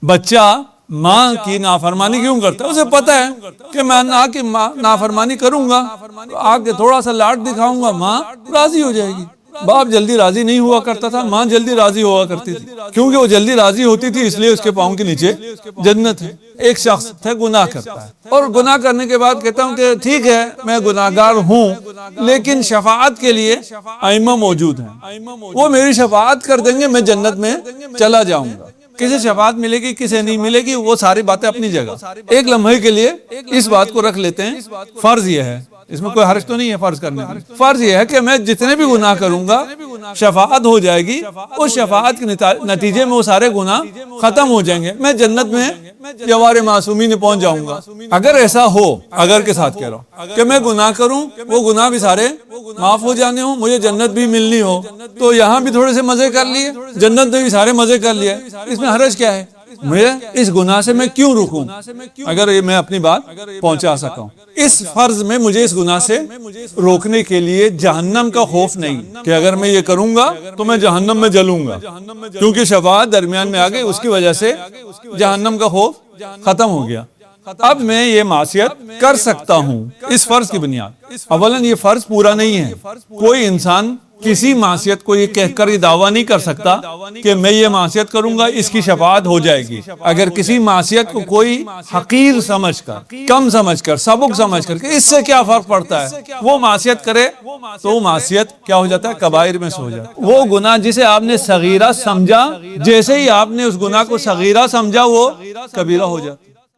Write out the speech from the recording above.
بچہ ماں کی نافرمانی کیوں کرتا ہے؟ اسے پتہ ہے کہ میں نافرمانی کروں گا، آگے تھوڑا سا لاڈ دکھاؤں گا، ماں راضی ہو جائے گی۔ باپ جلدی راضی نہیں ہوا کرتا تھا، ماں جلدی راضی ہوا کرتی تھی، کیونکہ وہ جلدی راضی ہوتی تھی، اس لیے اس کے پاؤں کے نیچے جنت ہے۔ ایک شخص ہے گناہ کرتا ہے، اور گناہ کرنے کے بعد کہتا ہوں کہ ٹھیک ہے میں گناہگار ہوں، لیکن شفاعت کے لیے ائمہ موجود ہیں، وہ میری شفاعت کر دیں گے، میں جنت میں چلا جاؤں گا۔ کسے شفاعت ملے گی کسے نہیں ملے گی، وہ ساری باتیں اپنی جگہ۔ ایک لمحے کے لیے اس بات کو رکھ لیتے ہیں، فرض یہ ہے، اس میں کوئی حرج تو نہیں ہے فرض کرنے میں، فرض یہ ہے کہ میں جتنے بھی گناہ کروں گا شفاعت ہو جائے گی، اس شفاعت کے نتیجے میں وہ سارے گناہ ختم ہو جائیں گے، میں جنت میں جوار معصومین پہنچ جاؤں گا۔ اگر ایسا ہو، اگر کے ساتھ کہہ رہا ہوں کہ میں گناہ کروں، وہ گناہ بھی سارے معاف ہو جانے ہوں، مجھے جنت بھی ملنی ہو، تو یہاں بھی تھوڑے سے مزے کر لیے، جنت میں بھی سارے مزے کر لیے، اس میں حرج کیا ہے؟ مجھے اس گناہ سے میں کیوں رکوں اگر یہ میں اپنی بات پہنچا سکا ہوں؟ اس فرض میں مجھے اس گناہ سے روکنے کے لیے جہنم کا خوف نہیں کہ اگر میں یہ کروں گا تو میں جہنم میں جلوں گا، کیونکہ شفاعت درمیان میں آ گئی، اس کی وجہ سے جہنم کا خوف ختم ہو گیا۔ اب میں یہ معصیت کر سکتا ہوں اس فرض کی بنیاد۔ اولاً یہ فرض پورا نہیں ہے، کوئی انسان کسی معصیت کو یہ کہہ کر یہ دعویٰ نہیں کر سکتا کہ میں یہ معصیت کروں گا اس کی شفاعت ہو جائے گی۔ اگر کسی معصیت کو کوئی حقیر سمجھ کر، کم سمجھ کر، سبک سمجھ کر کہ اس سے کیا فرق پڑتا ہے وہ معصیت کرے، تو وہ معصیت کیا ہو جاتا ہے؟ کبائر میں سے ہو جاتا ہے۔ وہ گناہ جسے آپ نے صغیرہ سمجھا، جیسے ہی آپ نے اس گناہ کو صغیرہ سمجھا وہ کبیرہ ہو جاتا ہے۔